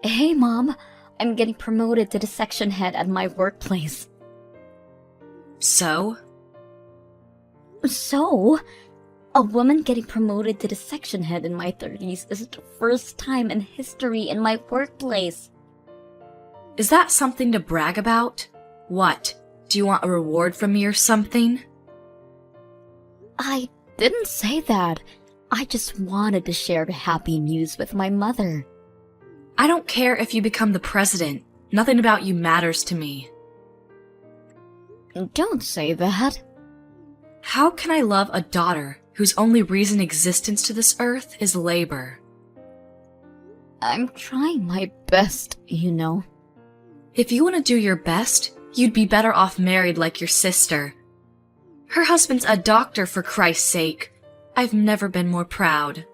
Hey, Mom. I'm getting promoted to the section head at my workplace. So? So, a woman getting promoted to the section head in my 30s is the first time in history in my workplace. Is that something to brag about? What? Do you want a reward from me or something? I didn't say that. I just wanted to share the happy news with my mother. I don't care if you become the president. Nothing about you matters to me. Don't say that. How can I love a daughter whose only reason existence to this earth is labor? I'm trying my best, you know. If you want to do your best, you'd be better off married like your sister. Her husband's a doctor, for Christ's sake. I've never been more proud.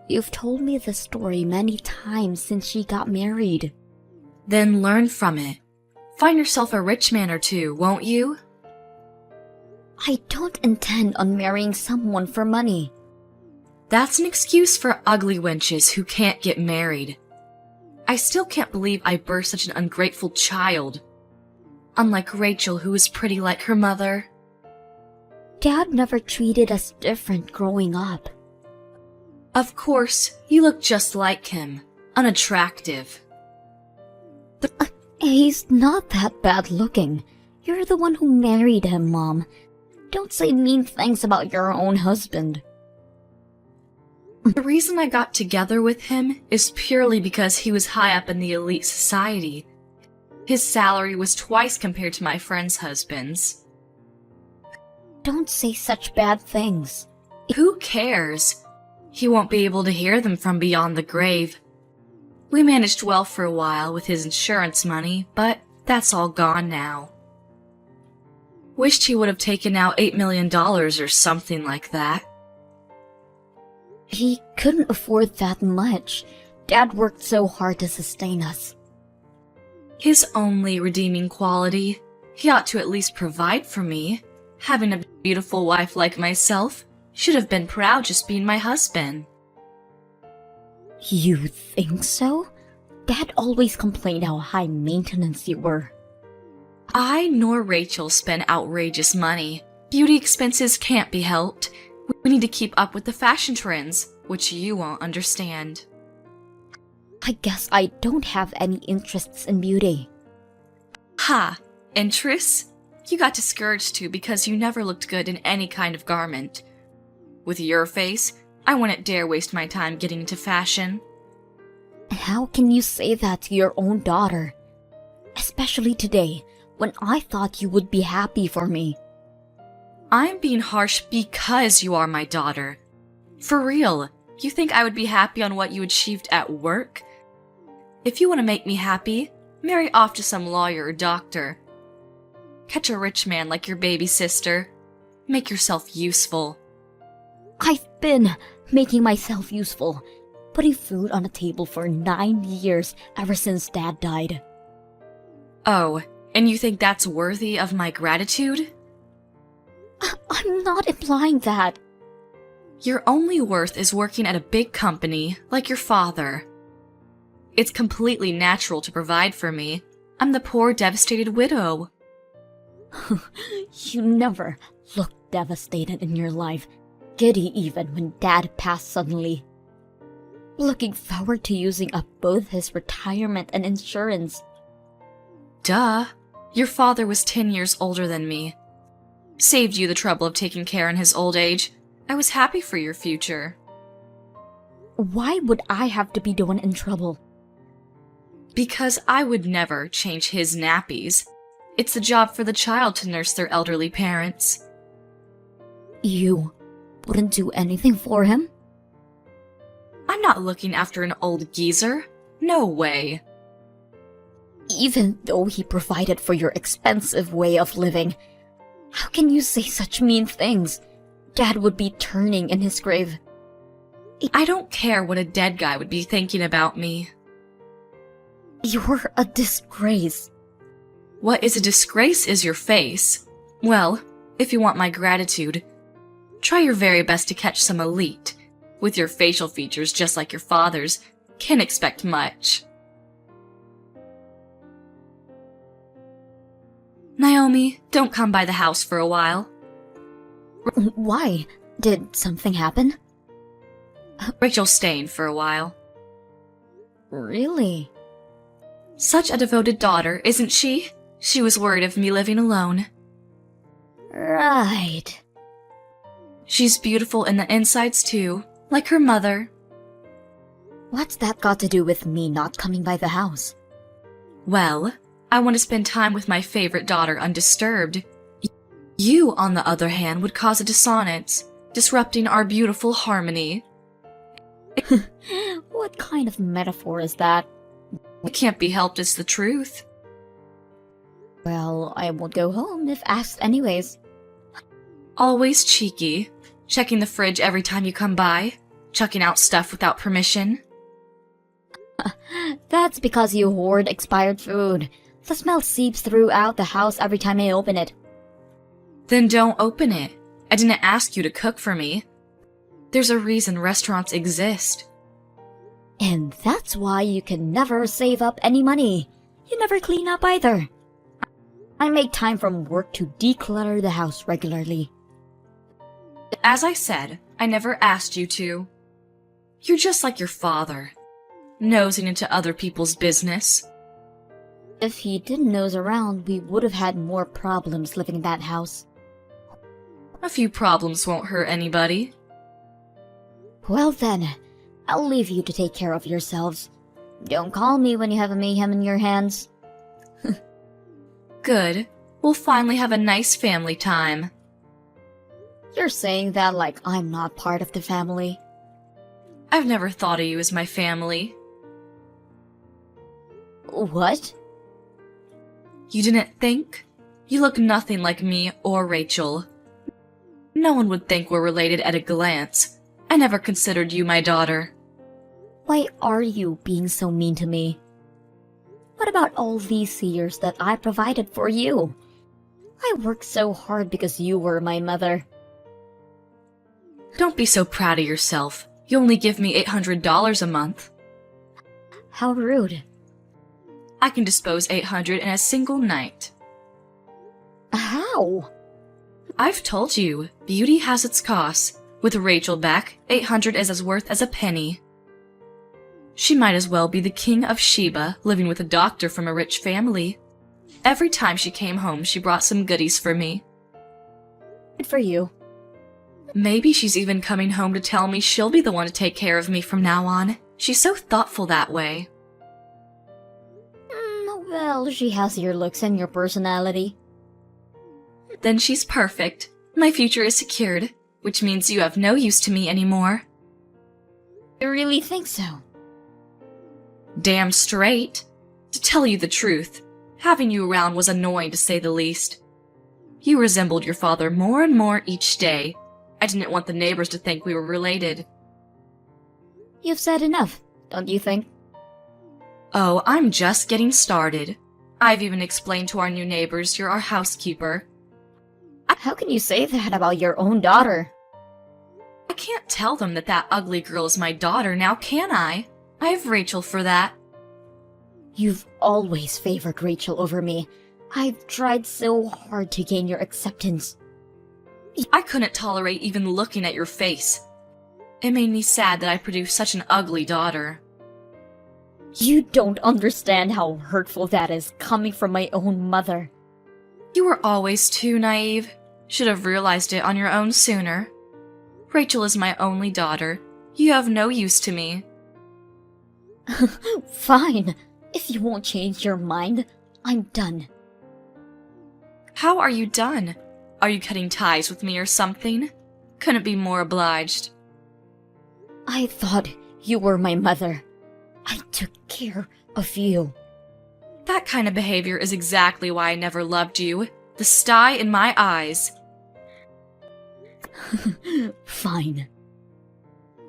You've told me this story many times since she got married. Then learn from it. Find yourself a rich man or two, won't you? I don't intend on marrying someone for money. That's an excuse for ugly wenches who can't get married. I still can't believe I birthed such an ungrateful child. Unlike Rachel, who is pretty like her mother. Dad never treated us different growing up. Of course, you look just like him. Unattractive. He's not that bad looking. You're the one who married him, Mom. Don't say mean things about your own husband. The reason I got together with him is purely because he was high up in the elite society. His salary was twice compared to my friends' husbands. Don't say such bad things. Who cares? He won't be able to hear them from beyond the grave. We managed well for a while with his insurance money, but that's all gone now. Wished he would have taken out $8 million or something like that. He couldn't afford that much. Dad worked so hard to sustain us. His only redeeming quality, he ought to at least provide for me. Having a beautiful wife like myself, should have been proud just being my husband. You think so? Dad always complained how high maintenance you were. I nor Rachel spend outrageous money. Beauty expenses can't be helped. We need to keep up with the fashion trends, which you won't understand. I guess I don't have any interests in beauty. Ha! Interests? You got discouraged too because you never looked good in any kind of garment. With your face, I wouldn't dare waste my time getting into fashion. How can you say that to your own daughter? Especially today, when I thought you would be happy for me. I'm being harsh because you are my daughter. For real, you think I would be happy on what you achieved at work? If you want to make me happy, marry off to some lawyer or doctor. Catch a rich man like your baby sister. Make yourself useful. I've been making myself useful, putting food on the table for 9 years ever since Dad died. Oh, and you think that's worthy of my gratitude? I'm not implying that. Your only worth is working at a big company like your father. It's completely natural to provide for me. I'm the poor, devastated widow. You never looked devastated in your life, giddy even when Dad passed suddenly. Looking forward to using up both his retirement and insurance. Duh. Your father was 10 years older than me. Saved you the trouble of taking care in his old age. I was happy for your future. Why would I have to be the one in trouble? Because I would never change his nappies. It's the job for the child to nurse their elderly parents. You wouldn't do anything for him? I'm not looking after an old geezer. No way. Even though he provided for your expensive way of living, how can you say such mean things? Dad would be turning in his grave. I don't care what a dead guy would be thinking about me. You're a disgrace. What is a disgrace is your face. Well, if you want my gratitude, try your very best to catch some elite. With your facial features just like your father's, Can't expect much. Naomi, don't come by the house for a while. Why? Did something happen? Rachel's staying for a while. Really? Such a devoted daughter, isn't she? She was worried of me living alone. Right. She's beautiful in the insides too, like her mother. What's that got to do with me not coming by the house? Well, I want to spend time with my favorite daughter undisturbed. You, on the other hand, would cause a dissonance, disrupting our beautiful harmony. What kind of metaphor is that? It can't be helped, it's the truth. Well, I won't go home if asked anyways. Always cheeky, checking the fridge every time you come by, chucking out stuff without permission. That's because you hoard expired food. The smell seeps throughout the house every time I open it. Then don't open it. I didn't ask you to cook for me. There's a reason restaurants exist. And that's why you can never save up any money. You never clean up either. I make time from work to declutter the house regularly. As I said, I never asked you to. You're just like your father, nosing into other people's business. If he didn't nose around, we would have had more problems living in that house. A few problems won't hurt anybody. Well then, I'll leave you to take care of yourselves. Don't call me when you have a mayhem in your hands. Good. We'll finally have a nice family time. You're saying that like I'm not part of the family. I've never thought of you as my family. What? You didn't think? You look nothing like me or Rachel. No one would think we're related at a glance. I never considered you my daughter. Why are you being so mean to me? What about all these years that I provided for you? I worked so hard because you were my mother. Don't be so proud of yourself. You only give me $800 a month. How rude. I can dispose $800 in a single night. How? I've told you, beauty has its costs. With Rachel back, $800 is as worth as a penny. She might as well be the king of Sheba, living with a doctor from a rich family. Every time she came home, she brought some goodies for me. Good for you. Maybe she's even coming home to tell me she'll be the one to take care of me from now on. She's so thoughtful that way. Well, she has your looks and your personality. Then she's perfect. My future is secured, which means you have no use to me anymore. You really think so? Damn straight. To tell you the truth, having you around was annoying to say the least. You resembled your father more and more each day. I didn't want the neighbors to think we were related. You've said enough, don't you think? Oh, I'm just getting started. I've even explained to our new neighbors you're our housekeeper. How can you say that about your own daughter? I can't tell them that that ugly girl is my daughter now, can I? I have Rachel for that. You've always favored Rachel over me. I've tried so hard to gain your acceptance. I couldn't tolerate even looking at your face. It made me sad that I produced such an ugly daughter. You don't understand how hurtful that is coming from my own mother. You were always too naive. Should have realized it on your own sooner. Rachel is my only daughter. You have no use to me. Fine. If you won't change your mind, I'm done. How are you done? Are you cutting ties with me or something? Couldn't be more obliged. I thought you were my mother. I took care of you. That kind of behavior is exactly why I never loved you. The sty in my eyes. Fine.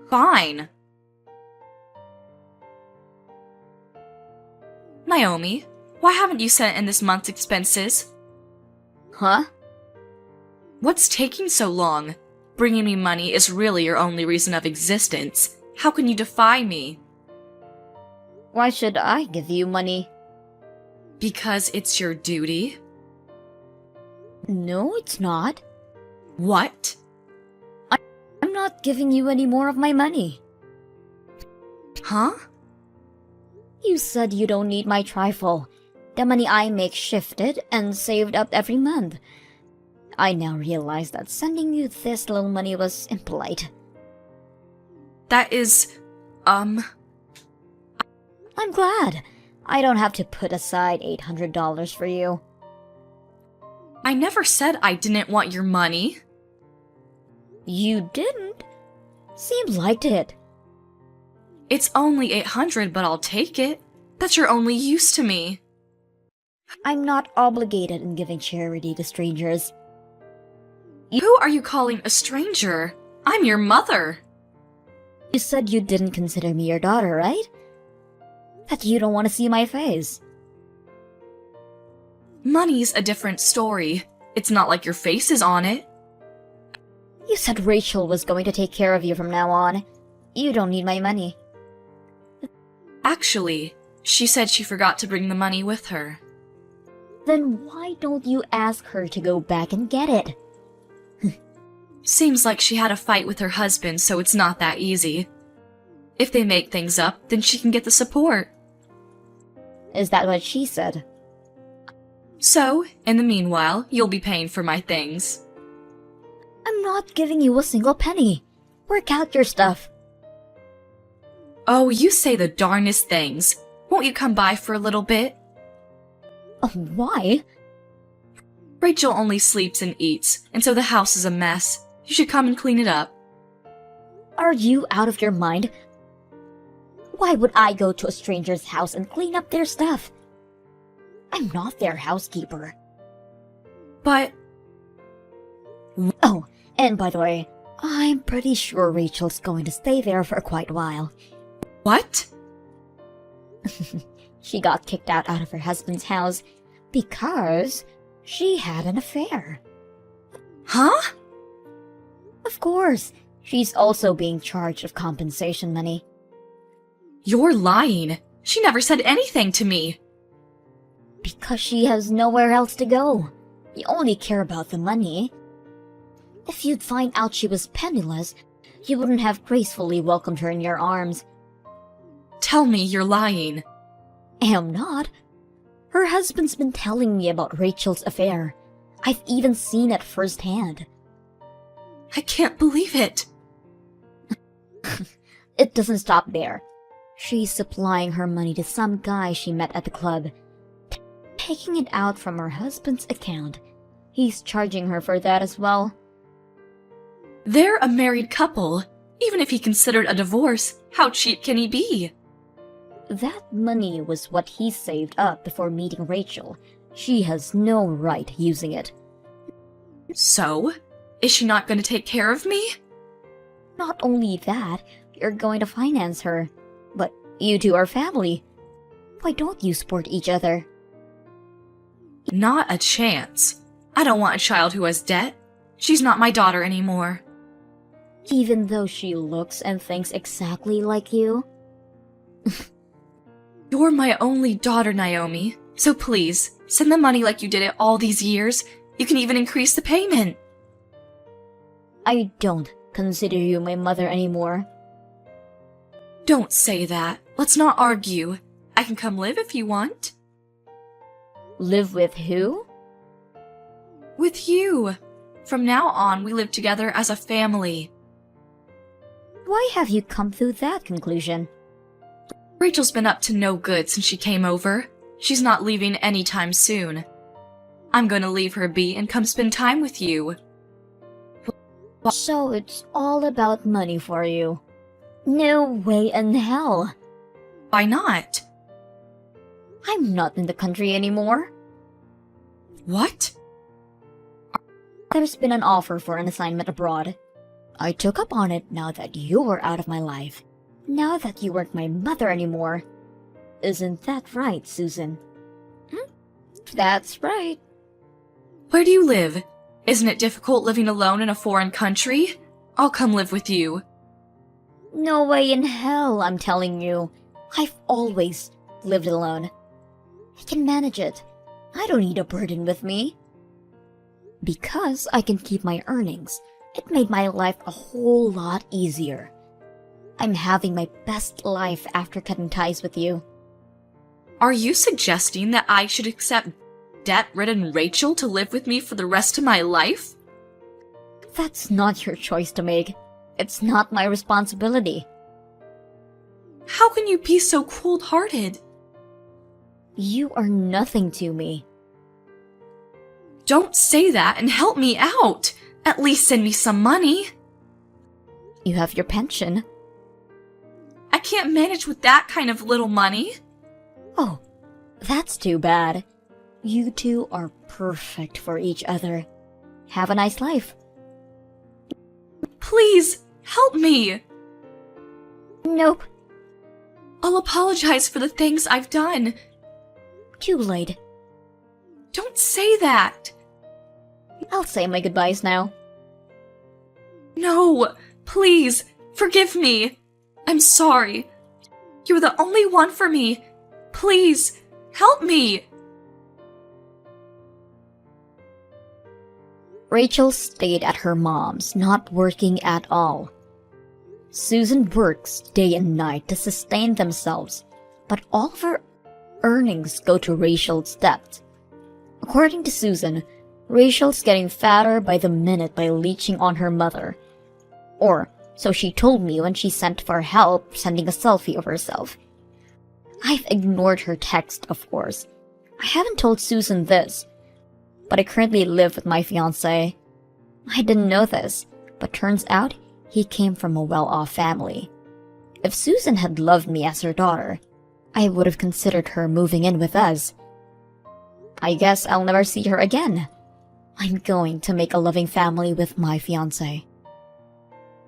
Fine. Naomi, why haven't you sent in this month's expenses? Huh? What's taking so long? Bringing me money is really your only reason of existence. How can you defy me? Why should I give you money? Because it's your duty. No, it's not. What? I'm not giving you any more of my money. Huh? You said you don't need my trifle. The money I make shifted and saved up every month. I now realize that sending you this little money was impolite. That is, I'm glad. I don't have to put aside $800 for you. I never said I didn't want your money. You didn't? Seemed like it. It's only $800, but I'll take it. That's your only use to me. I'm not obligated in giving charity to strangers. Who are you calling a stranger? I'm your mother. You said you didn't consider me your daughter, right? That you don't want to see my face. Money's a different story. It's not like your face is on it. You said Rachel was going to take care of you from now on. You don't need my money. Actually, she said she forgot to bring the money with her. Then why don't you ask her to go back and get it? Seems like she had a fight with her husband, so it's not that easy. If they make things up, then she can get the support. Is that what she said? So, in the meanwhile, you'll be paying for my things. I'm not giving you a single penny. Work out your stuff. Oh, you say the darnest things. Won't you come by for a little bit? Oh, why? Rachel only sleeps and eats, and so the house is a mess. You should come and clean it up. Are you out of your mind? Why would I go to a stranger's house and clean up their stuff? I'm not their housekeeper. But... Oh, and by the way, I'm pretty sure Rachel's going to stay there for quite a while. What? She got kicked out of her husband's house because she had an affair. Huh? Of course, she's also being charged of compensation money. You're lying. She never said anything to me. Because she has nowhere else to go. You only care about the money. If you'd find out she was penniless, you wouldn't have gracefully welcomed her in your arms. Tell me you're lying. Am not. Her husband's been telling me about Rachel's affair. I've even seen it firsthand. I can't believe it. It doesn't stop there. She's supplying her money to some guy she met at the club, taking it out from her husband's account. He's charging her for that as well. They're a married couple. Even if he considered a divorce, how cheap can he be? That money was what he saved up before meeting Rachel. She has no right using it. So? Is she not going to take care of me? Not only that, you're going to finance her. But you two are family. Why don't you support each other? Not a chance. I don't want a child who has debt. She's not my daughter anymore. Even though she looks and thinks exactly like you? You're my only daughter, Naomi. So please, send the money like you did it all these years. You can even increase the payment. I don't consider you my mother anymore. Don't say that. Let's not argue. I can come live if you want. Live with who? With you. From now on, we live together as a family. Why have you come to that conclusion? Rachel's been up to no good since she came over. She's not leaving anytime soon. I'm going to leave her be and come spend time with you. So it's all about money for you. No way in hell. Why not? I'm not in the country anymore. What? There's been an offer for an assignment abroad. I took up on it now that you were out of my life. Now that you weren't my mother anymore. Isn't that right, Susan? That's right. Where do you live? Isn't it difficult living alone in a foreign country? I'll come live with you. No way in hell, I'm telling you. I've always lived alone. I can manage it. I don't need a burden with me. Because I can keep my earnings, it made my life a whole lot easier. I'm having my best life after cutting ties with you. Are you suggesting that I should accept debt-ridden Rachel to live with me for the rest of my life? That's not your choice to make. It's not my responsibility. How can you be so cold-hearted? You are nothing to me. Don't say that and help me out. At least send me some money. You have your pension. I can't manage with that kind of little money. Oh, that's too bad. You two are perfect for each other. Have a nice life. Please, help me. Nope, I'll apologize for the things I've done. too late. Don't say that. I'll say my goodbyes now. No, please, forgive me. I'm sorry. You're the only one for me. Please, help me. Rachel stayed at her mom's, not working at all. Susan works day and night to sustain themselves, but all of her earnings go to Rachel's debt. According to Susan, Rachel's getting fatter by the minute by leeching on her mother. Or, so she told me when she sent for help sending a selfie of herself. I've ignored her text, of course. I haven't told Susan this, but I currently live with my fiancé. I didn't know this, but turns out he came from a well-off family. If Susan had loved me as her daughter, I would have considered her moving in with us. I guess I'll never see her again. I'm going to make a loving family with my fiancé.